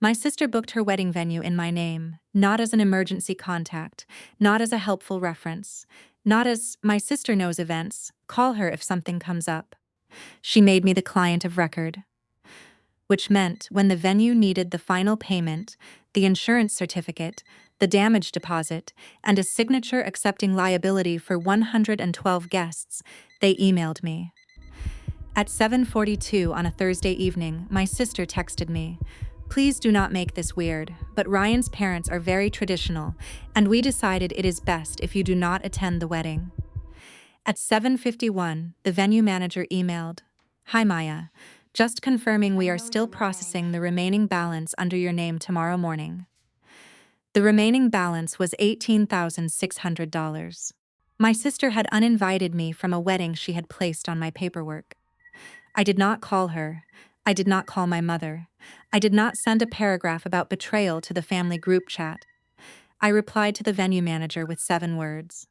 My sister booked her wedding venue in my name, not as an emergency contact, not as a helpful reference, not as my sister knows events, call her if something comes up. She made me the client of record, which meant when the venue needed the final payment, the insurance certificate, the damage deposit, and a signature accepting liability for 112 guests, they emailed me. At 7:42 on a Thursday evening, my sister texted me, "Please do not make this weird, but Ryan's parents are very traditional, and we decided it is best if you do not attend the wedding." At 7:51, the venue manager emailed, "Hi Maya, just confirming we are still processing the remaining balance under your name tomorrow morning." The remaining balance was $18,600. My sister had uninvited me from a wedding she had placed on my paperwork. I did not call her. I did not call my mother. I did not send a paragraph about betrayal to the family group chat. I replied to the venue manager with 7 words.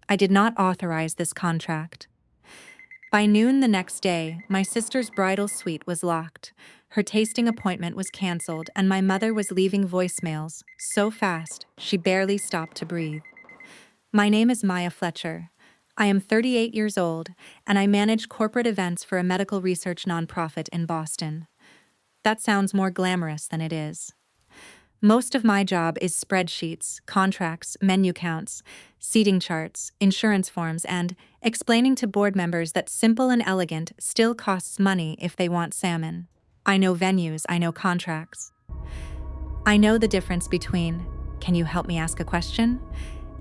I did not authorize this contract. By noon the next day, my sister's bridal suite was locked. Her tasting appointment was canceled, and my mother was leaving voicemails so fast she barely stopped to breathe. My name is Maya Fletcher. I am 38 years old, and I manage corporate events for a medical research nonprofit in Boston. That sounds more glamorous than it is. Most of my job is spreadsheets, contracts, menu counts, seating charts, insurance forms, and explaining to board members that simple and elegant still costs money if they want salmon. I know venues, I know contracts. I know the difference between, "Can you help me ask a question?"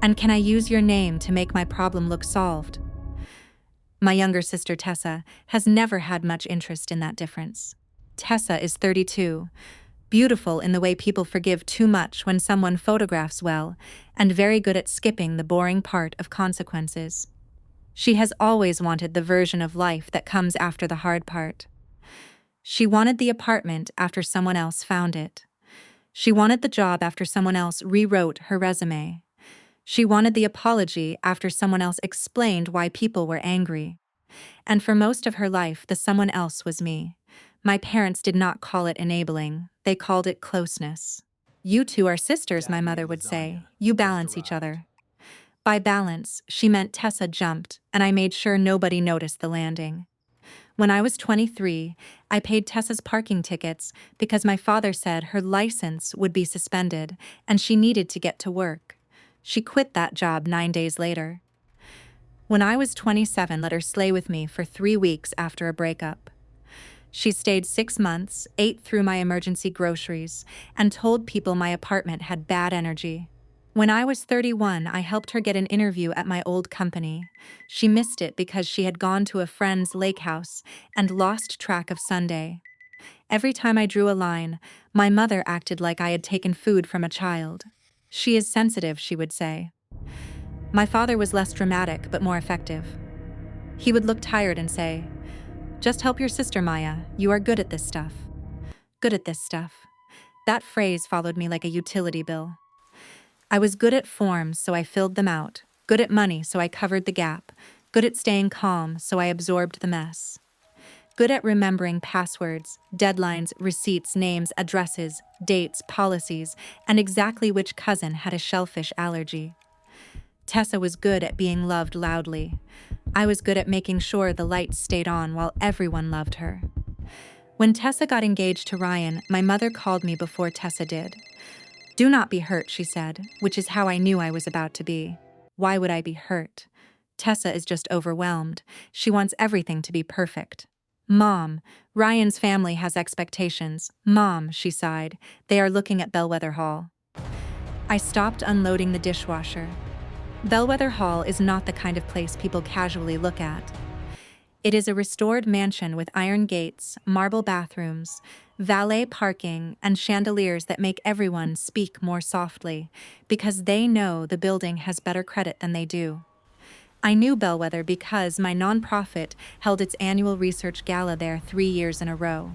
and "Can I use your name to make my problem look solved?" My younger sister Tessa has never had much interest in that difference. Tessa is 32, beautiful in the way people forgive too much when someone photographs well, and very good at skipping the boring part of consequences. She has always wanted the version of life that comes after the hard part. She wanted the apartment after someone else found it. She wanted the job after someone else rewrote her resume. She wanted the apology after someone else explained why people were angry. And for most of her life, the someone else was me. My parents did not call it enabling, they called it closeness. "You two are sisters," my mother would say. "You balance each other." By balance, she meant Tessa jumped, and I made sure nobody noticed the landing. When I was 23, I paid Tessa's parking tickets because my father said her license would be suspended and she needed to get to work. She quit that job 9 days later. When I was 27, let her slay with me for 3 weeks after a breakup. She stayed 6 months, ate through my emergency groceries, and told people my apartment had bad energy. When I was 31, I helped her get an interview at my old company. She missed it because she had gone to a friend's lake house and lost track of Sunday. Every time I drew a line, my mother acted like I had taken food from a child. "She is sensitive," she would say. My father was less dramatic but more effective. He would look tired and say, "Just help your sister, Maya. You are good at this stuff." Good at this stuff. That phrase followed me like a utility bill. I was good at forms, so I filled them out. Good at money, so I covered the gap. Good at staying calm, so I absorbed the mess. Good at remembering passwords, deadlines, receipts, names, addresses, dates, policies, and exactly which cousin had a shellfish allergy. Tessa was good at being loved loudly. I was good at making sure the lights stayed on while everyone loved her. When Tessa got engaged to Ryan, my mother called me before Tessa did. "Do not be hurt," she said, which is how I knew I was about to be. Why would I be hurt? Tessa is just overwhelmed. She wants everything to be perfect. "Mom, Ryan's family has expectations. Mom," she sighed, "they are looking at Bellwether Hall." I stopped unloading the dishwasher. Bellwether Hall is not the kind of place people casually look at. It is a restored mansion with iron gates, marble bathrooms, valet parking, and chandeliers that make everyone speak more softly, because they know the building has better credit than they do. I knew Bellwether because my nonprofit held its annual research gala there 3 years in a row.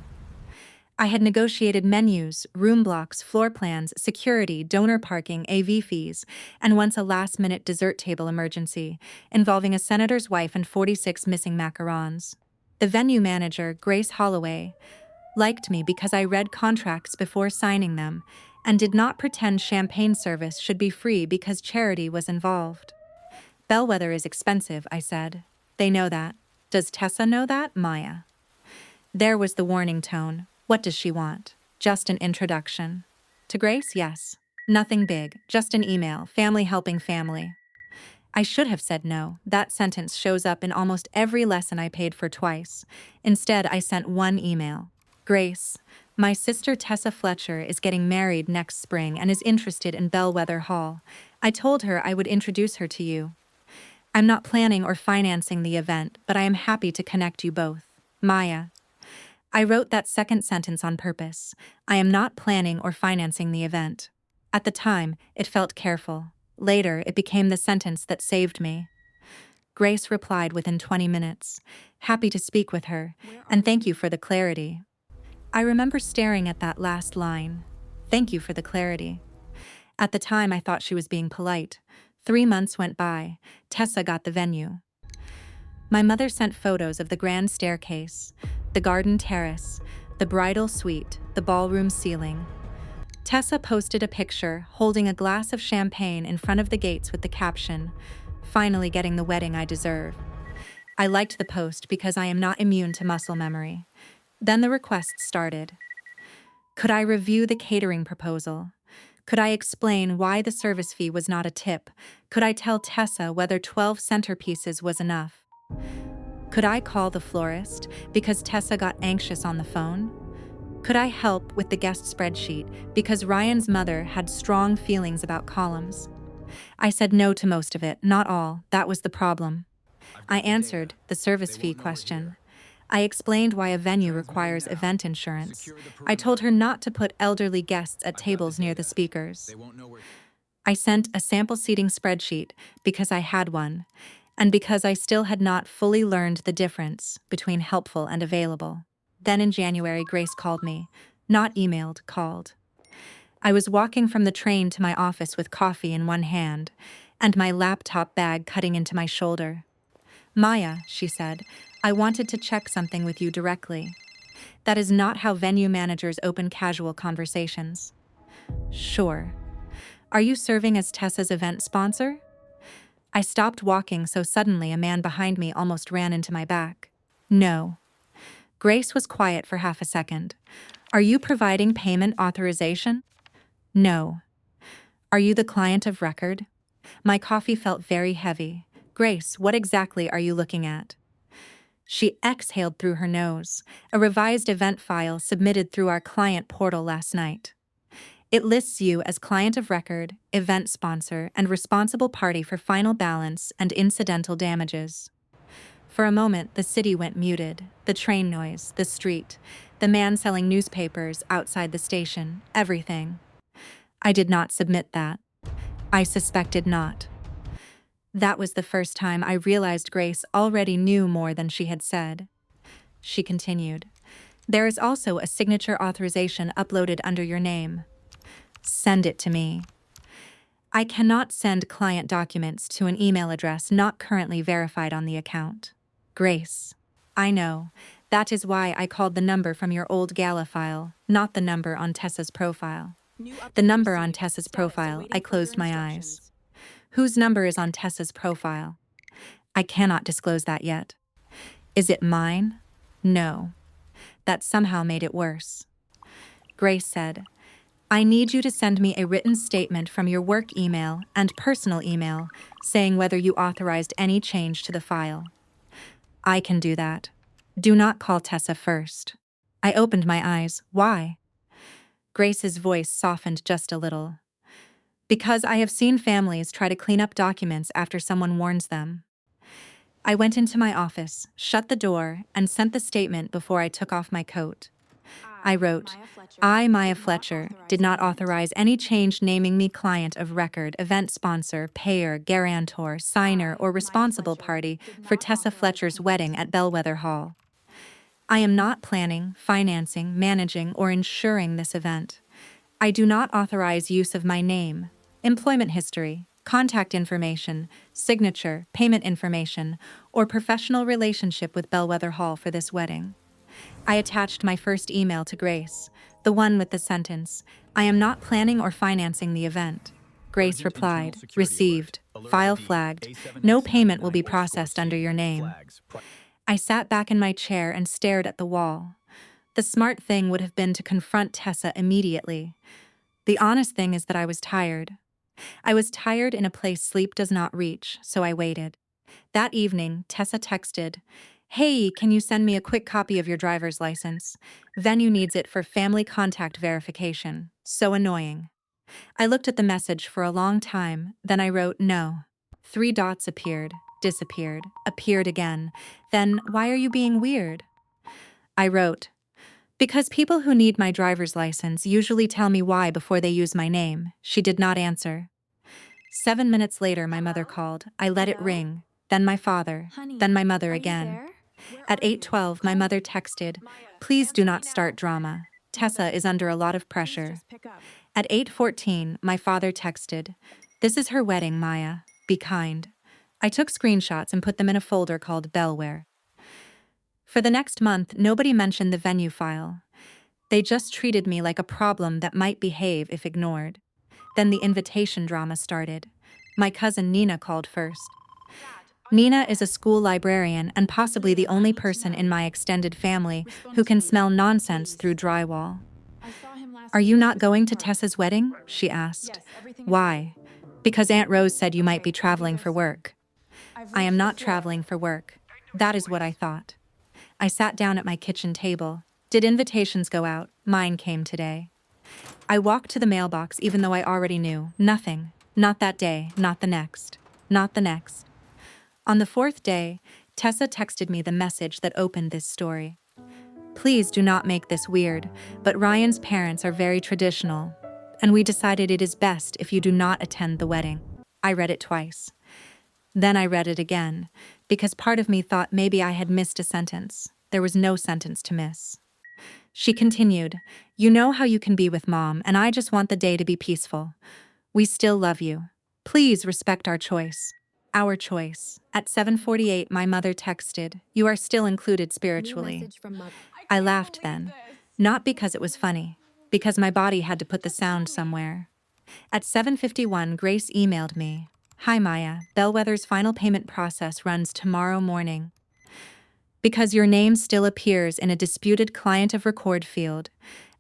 I had negotiated menus, room blocks, floor plans, security, donor parking, AV fees, and once a last-minute dessert table emergency involving a senator's wife and 46 missing macarons. The venue manager, Grace Holloway, liked me because I read contracts before signing them, and did not pretend champagne service should be free because charity was involved. Bellwether is expensive, I said. They know that. Does Tessa know that, Maya? There was the warning tone. What does she want? Just an introduction. To Grace, yes. Nothing big, just an email, family helping family. I should have said no. That sentence shows up in almost every lesson I paid for twice. Instead, I sent one email. Grace, my sister Tessa Fletcher is getting married next spring and is interested in Bellwether Hall. I told her I would introduce her to you. I'm not planning or financing the event, but I am happy to connect you both. Maya. I wrote that second sentence on purpose. I am not planning or financing the event. At the time, it felt careful. Later, it became the sentence that saved me. Grace replied within 20 minutes. Happy to speak with her, and thank you for the clarity. I remember staring at that last line. Thank you for the clarity. At the time, I thought she was being polite. 3 months went by. Tessa got the venue. My mother sent photos of the grand staircase, the garden terrace, the bridal suite, the ballroom ceiling. Tessa posted a picture holding a glass of champagne in front of the gates with the caption, "Finally getting the wedding I deserve." I liked the post because I am not immune to muscle memory. Then the requests started. Could I review the catering proposal? Could I explain why the service fee was not a tip? Could I tell Tessa whether 12 centerpieces was enough? Could I call the florist because Tessa got anxious on the phone? Could I help with the guest spreadsheet because Ryan's mother had strong feelings about columns? I said no to most of it, not all. That was the problem. I answered the service fee question. I explained why a venue requires event insurance. I told her not to put elderly guests at tables near the speakers. I sent a sample seating spreadsheet because I had one, and because I still had not fully learned the difference between helpful and available. Then in January, Grace called me. Not emailed, called. I was walking from the train to my office with coffee in one hand, and my laptop bag cutting into my shoulder. Maya, she said, I wanted to check something with you directly. That is not how venue managers open casual conversations. Sure. Are you serving as Tessa's event sponsor? I stopped walking so suddenly a man behind me almost ran into my back. No. Grace was quiet for half a second. Are you providing payment authorization? No. Are you the client of record? My coffee felt very heavy. Grace, what exactly are you looking at? She exhaled through her nose. A revised event file submitted through our client portal last night. It lists you as client of record, event sponsor, and responsible party for final balance and incidental damages. For a moment, the city went muted. The train noise, the street, the man selling newspapers outside the station, everything. I did not submit that. I suspected not. That was the first time I realized Grace already knew more than she had said. She continued. There is also a signature authorization uploaded under your name. Send it to me. I cannot send client documents to an email address not currently verified on the account. Grace. I know. That is why I called the number from your old Gala file, not the number on Tessa's profile. The number on Tessa's profile, I closed my eyes. Whose number is on Tessa's profile? I cannot disclose that yet. Is it mine? No. That somehow made it worse. Grace said, I need you to send me a written statement from your work email and personal email saying whether you authorized any change to the file. I can do that. Do not call Tessa first. I opened my eyes. Why? Grace's voice softened just a little. Because I have seen families try to clean up documents after someone warns them. I went into my office, shut the door, and sent the statement before I took off my coat. I wrote, I, Maya Fletcher, did not authorize any change naming me client of record, event sponsor, payer, guarantor, signer, or responsible party for Tessa Fletcher's wedding at Bellwether Hall. I am not planning, financing, managing, or insuring this event. I do not authorize use of my name, employment history, contact information, signature, payment information, or professional relationship with Bellwether Hall for this wedding. I attached my first email to Grace, the one with the sentence, "I am not planning or financing the event." Grace replied, "Received. File flagged. No payment will be processed under your name." I sat back in my chair and stared at the wall. The smart thing would have been to confront Tessa immediately. The honest thing is that I was tired. I was tired in a place sleep does not reach, so I waited. That evening, Tessa texted, "Hey, can you send me a quick copy of your driver's license? Venue needs it for family contact verification." So annoying. I looked at the message for a long time, then I wrote no. 3 dots appeared, disappeared, appeared again. Then, "Why are you being weird?" I wrote, "Because people who need my driver's license usually tell me why before they use my name." She did not answer. 7 minutes later, my mother called. I let it ring, then my father, then my mother again. At 8:12, my mother texted, "Please do not start drama. Tessa is under a lot of pressure." At 8:14, my father texted, "This is her wedding, Maya. Be kind." I took screenshots and put them in a folder called Bellwether. For the next month, nobody mentioned the venue file. They just treated me like a problem that might behave if ignored. Then the invitation drama started. My cousin Nina called first. Nina is a school librarian and possibly the only person in my extended family who can smell nonsense through drywall. "Are you not going to Tessa's wedding?" she asked. "Why?" "Because Aunt Rose said you might be traveling for work." I am not traveling for work. That is what I thought. I sat down at my kitchen table. Did invitations go out? Mine came today. I walked to the mailbox even though I already knew. Nothing. Not that day, not the next. Not the next. On the 4th day, Tessa texted me the message that opened this story. "Please do not make this weird, but Ryan's parents are very traditional, and we decided it is best if you do not attend the wedding." I read it twice. Then I read it again, because part of me thought maybe I had missed a sentence. There was no sentence to miss. She continued, "You know how you can be with Mom, and I just want the day to be peaceful. We still love you. Please respect our choice." Our choice. At 7:48, my mother texted, "You are still included spiritually." I laughed then. Not because it was funny, because my body had to put the sound somewhere. At 7:51, Grace emailed me, "Hi Maya, Bellwether's final payment process runs tomorrow morning. Because your name still appears in a disputed client of record field,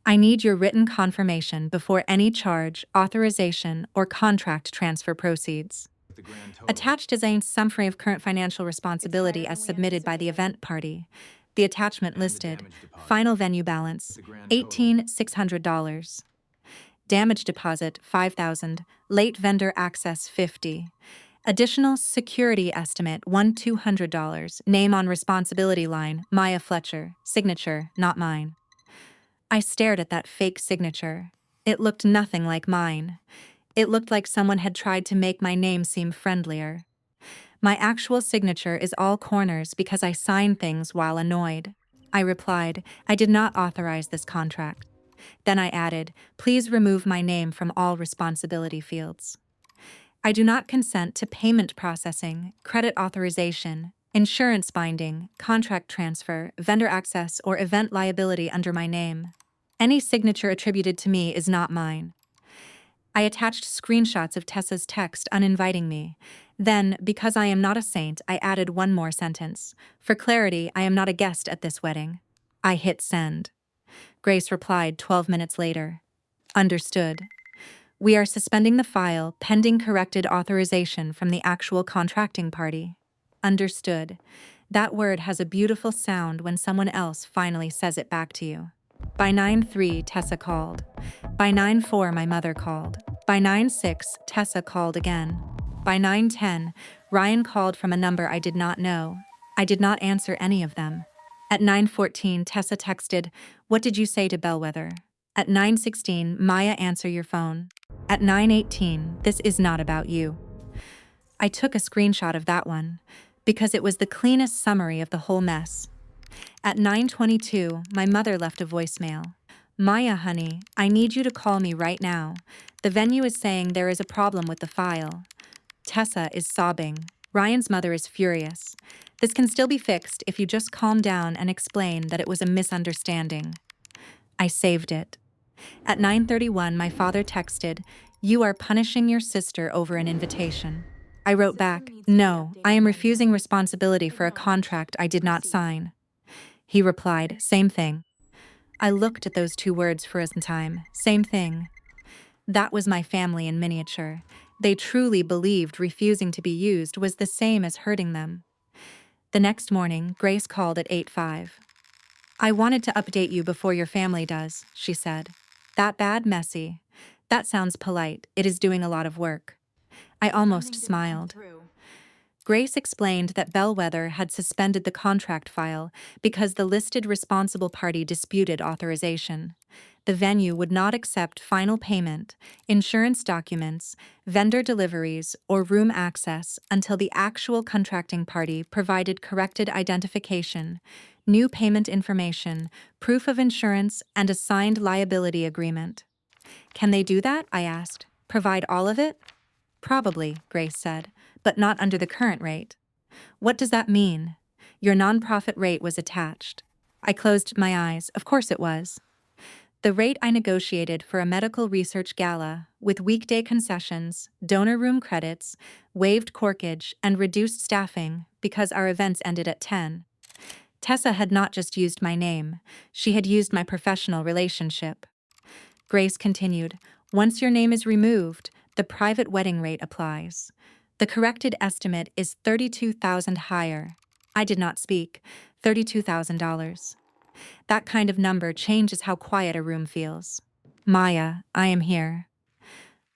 I need your written confirmation before any charge, authorization, or contract transfer proceeds." Attached is a summary of current financial responsibility as submitted by the event party. The attachment listed, final venue balance, $18,600. Damage deposit, $5,000. Late vendor access, $50. Additional security estimate, $1,200. Name on responsibility line, Maya Fletcher. Signature, not mine. I stared at that fake signature. It looked nothing like mine. It looked like someone had tried to make my name seem friendlier. My actual signature is all corners because I sign things while annoyed. I replied, "I did not authorize this contract." Then I added, "Please remove my name from all responsibility fields. I do not consent to payment processing, credit authorization, insurance binding, contract transfer, vendor access, or event liability under my name. Any signature attributed to me is not mine." I attached screenshots of Tessa's text uninviting me. Then, because I am not a saint, I added one more sentence. "For clarity, I am not a guest at this wedding." I hit send. Grace replied 12 minutes later. "Understood. We are suspending the file pending corrected authorization from the actual contracting party." Understood. That word has a beautiful sound when someone else finally says it back to you. By 9:03, Tessa called. By 9:04, my mother called. By 9:06, Tessa called again. By 9:10, Ryan called from a number I did not know. I did not answer any of them. At 9:14, Tessa texted, "What did you say to Bellwether?" At 9:16, "Maya, answer your phone." At 9:18, "This is not about you." I took a screenshot of that one, because it was the cleanest summary of the whole mess. At 9:22, my mother left a voicemail. "Maya, honey, I need you to call me right now. The venue is saying there is a problem with the file." Tessa is sobbing. Ryan's mother is furious. This can still be fixed if you just calm down and explain that it was a misunderstanding. I saved it. At 9:31, my father texted, "You are punishing your sister over an invitation." I wrote back, "No, I am refusing responsibility for a contract I did not sign." He replied, "Same thing." I looked at those two words for a time. Same thing. That was my family in miniature. They truly believed refusing to be used was the same as hurting them. The next morning, Grace called at 8:05. "I wanted to update you before your family does," she said. "That bad, messy. That sounds polite. It is doing a lot of work." I almost smiled. Grace explained that Bellwether had suspended the contract file because the listed responsible party disputed authorization. The venue would not accept final payment, insurance documents, vendor deliveries, or room access until the actual contracting party provided corrected identification, new payment information, proof of insurance, and a signed liability agreement. "Can they do that?" I asked. "Provide all of it?" "Probably," Grace said, "but not under the current rate." "What does that mean?" "Your nonprofit rate was attached." I closed my eyes. Of course it was. The rate I negotiated for a medical research gala, with weekday concessions, donor room credits, waived corkage, and reduced staffing because our events ended at 10. Tessa had not just used my name, she had used my professional relationship. Grace continued, "Once your name is removed, the private wedding rate applies. The corrected estimate is $32,000 higher." I did not speak. $32,000. That kind of number changes how quiet a room feels. "Maya, I am here.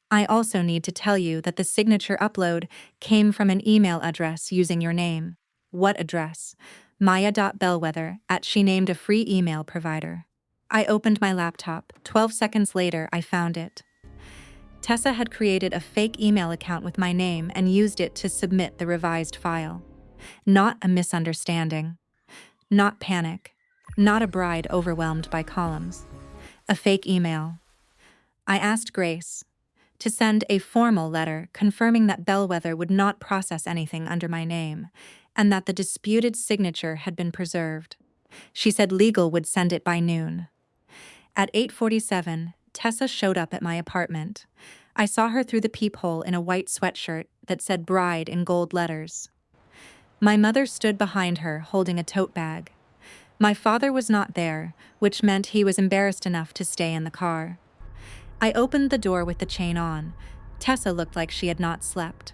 I also need to tell you that the signature upload came from an email address using your name." "What address?" "Maya.bellwether at she named a free email provider." I opened my laptop. 12 seconds later, I found it. Tessa had created a fake email account with my name and used it to submit the revised file. Not a misunderstanding. Not panic. Not a bride overwhelmed by columns. A fake email. I asked Grace to send a formal letter confirming that Bellwether would not process anything under my name and that the disputed signature had been preserved. She said legal would send it by noon. At 8:47, Tessa showed up at my apartment. I saw her through the peephole in a white sweatshirt that said bride in gold letters. My mother stood behind her holding a tote bag. My father was not there, which meant he was embarrassed enough to stay in the car. I opened the door with the chain on. Tessa looked like she had not slept.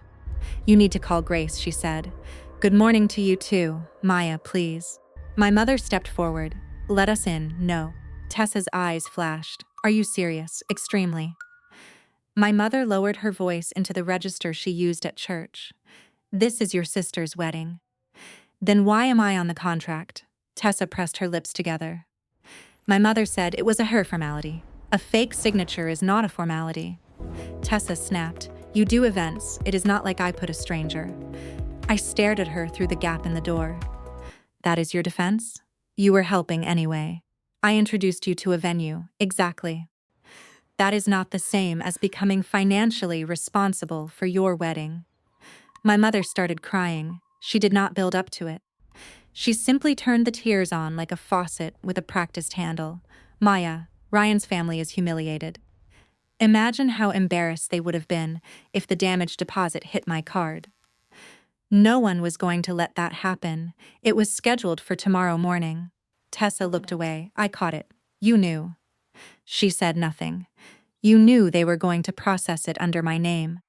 "You need to call Grace," she said. "Good morning to you too, Maya, please." My mother stepped forward. "Let us in." "No." Tessa's eyes flashed. "Are you serious?" "Extremely." My mother lowered her voice into the register she used at church. "This is your sister's wedding." "Then why am I on the contract?" Tessa pressed her lips together. My mother said it was a her formality. "A fake signature is not a formality." Tessa snapped, "You do events, it is not like I put a stranger." I stared at her through the gap in the door. "That is your defense?" "You were helping anyway. I introduced you to a venue." "Exactly." "That is not the same as becoming financially responsible for your wedding." My mother started crying. She did not build up to it. She simply turned the tears on like a faucet with a practiced handle. "Maya, Ryan's family is humiliated. Imagine how embarrassed they would have been if the damaged deposit hit my card. No one was going to let that happen. It was scheduled for tomorrow morning." Tessa looked away. I caught it. "You knew." She said nothing. "You knew they were going to process it under my name.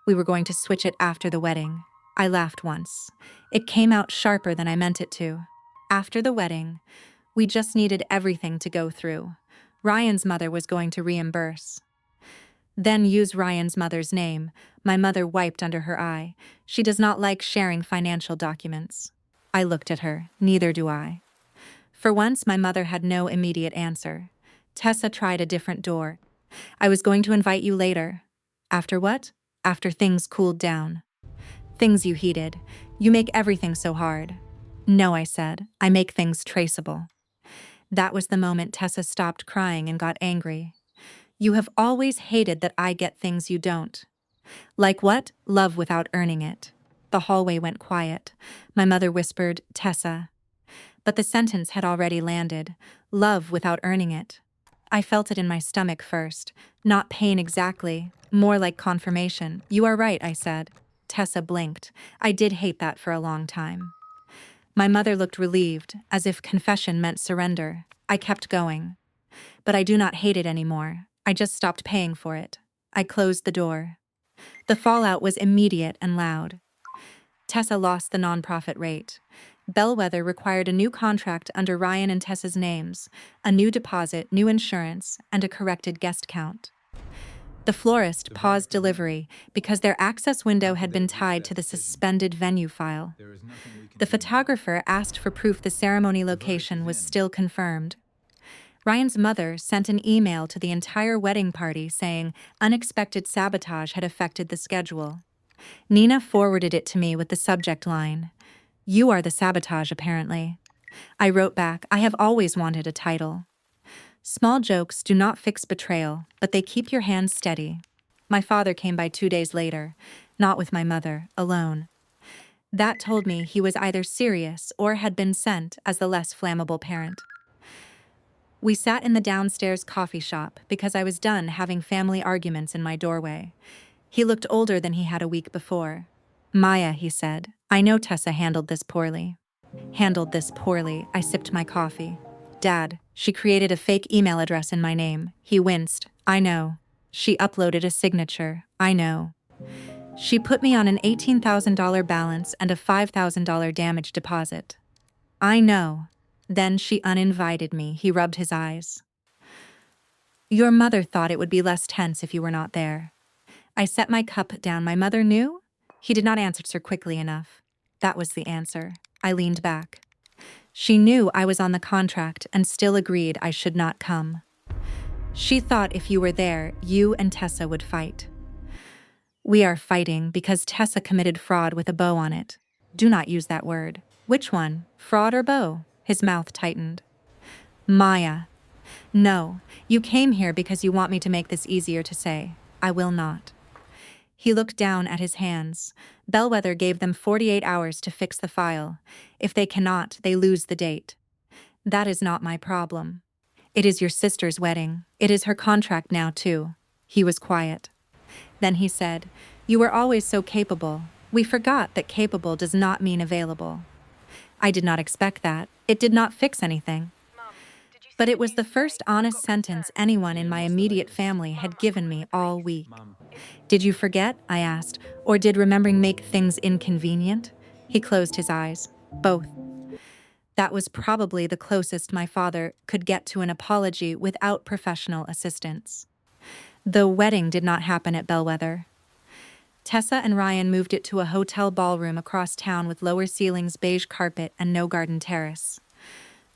We were going to switch it after the wedding." I laughed once. It came out sharper than I meant it to. "After the wedding, we just needed everything to go through. Ryan's mother was going to reimburse." "Then use Ryan's mother's name." My mother wiped under her eye. "She does not like sharing financial documents." I looked at her. "Neither do I." For once, my mother had no immediate answer. Tessa tried a different door. "I was going to invite you later." "After what?" "After things cooled down." "Things you heated. You make everything so hard." "No," I said. "I make things traceable." That was the moment Tessa stopped crying and got angry. "You have always hated that I get things you don't." "Like what?" "Love without earning it." The hallway went quiet. My mother whispered, "Tessa." But the sentence had already landed. Love without earning it. I felt it in my stomach first. Not pain exactly, more like confirmation. "You are right," I said. Tessa blinked. "I did hate that for a long time." My mother looked relieved, as if confession meant surrender. I kept going. "But I do not hate it anymore. I just stopped paying for it." I closed the door. The fallout was immediate and loud. Tessa lost the nonprofit rate. Bellwether required a new contract under Ryan and Tessa's names, a new deposit, new insurance, and a corrected guest count. The florist paused delivery because their access window had been tied to the suspended venue file. The photographer asked for proof the ceremony location was still confirmed. Ryan's mother sent an email to the entire wedding party saying unexpected sabotage had affected the schedule. Nina forwarded it to me with the subject line, "You are the sabotage, apparently." I wrote back, "I have always wanted a title." Small jokes do not fix betrayal, but they keep your hands steady. My father came by 2 days later, not with my mother, alone. That told me he was either serious or had been sent as the less flammable parent. We sat in the downstairs coffee shop because I was done having family arguments in my doorway. He looked older than he had a week before. "Maya," he said, "I know Tessa handled this poorly." Handled this poorly, I sipped my coffee. "Dad, she created a fake email address in my name." He winced. "I know." "She uploaded a signature." "I know." "She put me on an $18,000 balance and a $5,000 damage deposit." "I know." "Then she uninvited me." He rubbed his eyes. "Your mother thought it would be less tense if you were not there." I set my cup down. "My mother knew?" He did not answer quickly enough. That was the answer. I leaned back. "She knew I was on the contract and still agreed I should not come. She thought if you were there, you and Tessa would fight." "We are fighting because Tessa committed fraud with a bow on it." "Do not use that word." "Which one? Fraud or bow?" His mouth tightened. "Maya." "No, you came here because you want me to make this easier to say. I will not." He looked down at his hands. Bellwether gave them 48 hours to fix the file. If they cannot, they lose the date. "That is not my problem. It is your sister's wedding. It is her contract now, too." He was quiet. Then he said, "You were always so capable. We forgot that capable does not mean available." I did not expect that. It did not fix anything. But it was the first honest sentence anyone in my immediate family had given me all week. "Did you forget?" I asked. "Or did remembering make things inconvenient?" He closed his eyes. "Both." That was probably the closest my father could get to an apology without professional assistance. The wedding did not happen at Bellwether. Tessa and Ryan moved it to a hotel ballroom across town with lower ceilings, beige carpet, and no garden terrace.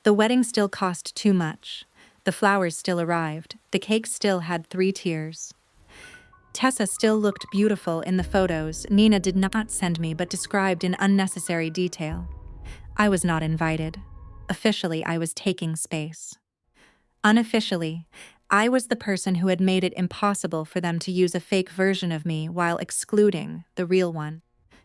The wedding still cost too much. The flowers still arrived. The cake still had 3 tiers. Tessa still looked beautiful in the photos Nina did not send me but described in unnecessary detail. I was not invited. Officially, I was taking space. Unofficially, I was the person who had made it impossible for them to use a fake version of me while excluding the real one.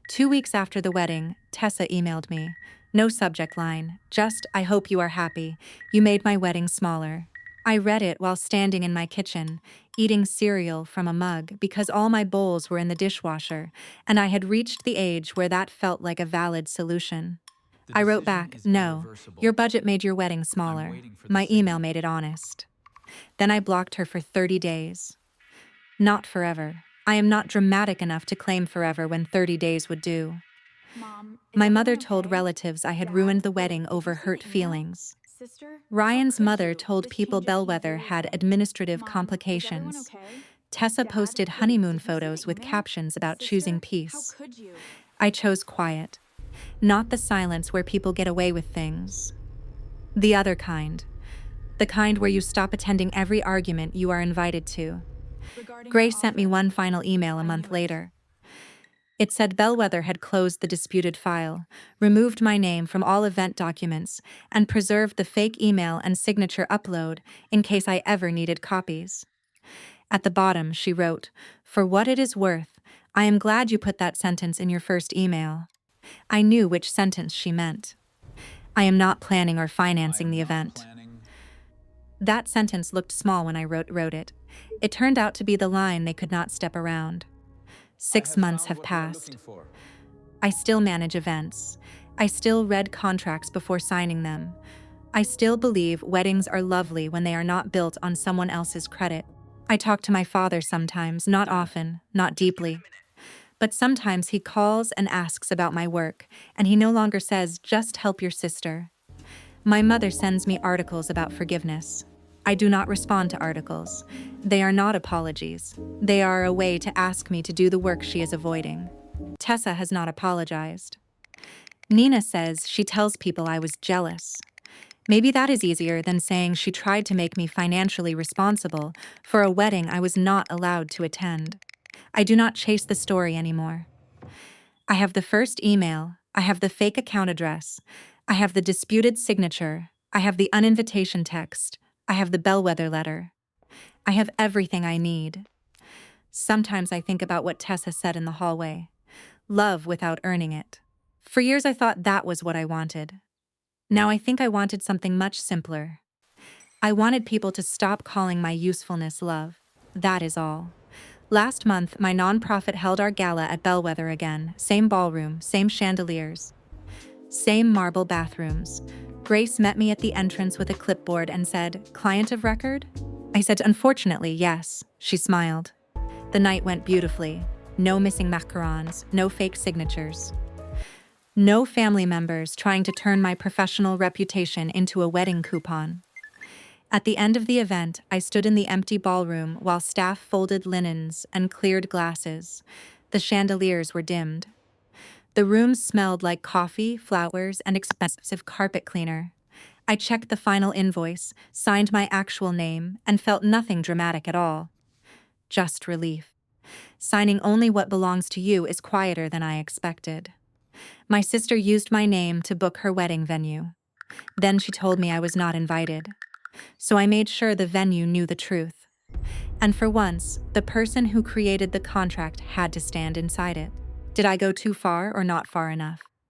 2 weeks after the wedding, Tessa emailed me. No subject line, just, "I hope you are happy. You made my wedding smaller." I read it while standing in my kitchen, eating cereal from a mug because all my bowls were in the dishwasher, and I had reached the age where that felt like a valid solution. I wrote back, "No, your budget made your wedding smaller." My email made it honest. Then I blocked her for 30 days. Not forever. I am not dramatic enough to claim forever when 30 days would do. Mom, is My mother everyone told okay? relatives I had Dad, ruined the wedding did you over see the hurt email? feelings. Sister, how Ryan's could mother you? told This people changes who Bellwether you had really. administrative Mom, is everyone complications. okay? Tessa Dad, posted wait, honeymoon did you see the photos with email? captions about choosing Sister, how peace. could you? I chose quiet. Not the silence where people get away with things. The other kind. The kind where you stop attending every argument you are invited to. Regarding Gray your sent me offer, one final email a I month knew it. later. It said Bellwether had closed the disputed file, removed my name from all event documents, and preserved the fake email and signature upload in case I ever needed copies. At the bottom, she wrote, "For what it is worth, I am glad you put that sentence in your first email. I knew which sentence she meant. I am not planning or I financing am the not event. planning. That sentence looked small when I wrote it. It turned out to be the line they could not step around. I 6 months found have what we are passed. looking for. I still manage events. I still read contracts before signing them. I still believe weddings are lovely when they are not built on someone else's credit. I talk to my father sometimes, not often, not deeply. But sometimes he calls and asks about my work, and he no longer says, "Just help your sister." My mother sends me articles about forgiveness. I do not respond to articles. They are not apologies. They are a way to ask me to do the work she is avoiding. Tessa has not apologized. Nina says she tells people I was jealous. Maybe that is easier than saying she tried to make me financially responsible for a wedding I was not allowed to attend. I do not chase the story anymore. I have the first email, I have the fake account address, I have the disputed signature, I have the uninvitation text, I have the bellwether letter. I have everything I need. Sometimes I think about what Tessa said in the hallway. Love without earning it. For years I thought that was what I wanted. Now I think I wanted something much simpler. I wanted people to stop calling my usefulness love. That is all. Last month, my nonprofit held our gala at Bellwether again. Same ballroom, same chandeliers, same marble bathrooms. Grace met me at the entrance with a clipboard and said, "Client of record?" I said, "Unfortunately, yes." She smiled. The night went beautifully. No missing macarons, no fake signatures. No family members trying to turn my professional reputation into a wedding coupon. At the end of the event, I stood in the empty ballroom while staff folded linens and cleared glasses. The chandeliers were dimmed. The room smelled like coffee, flowers, and expensive carpet cleaner. I checked the final invoice, signed my actual name, and felt nothing dramatic at all. Just relief. Signing only what belongs to you is quieter than I expected. My sister used my name to book her wedding venue. Then she told me I was not invited. So I made sure the venue knew the truth. And for once, the person who created the contract had to stand inside it. Did I go too far or not far enough?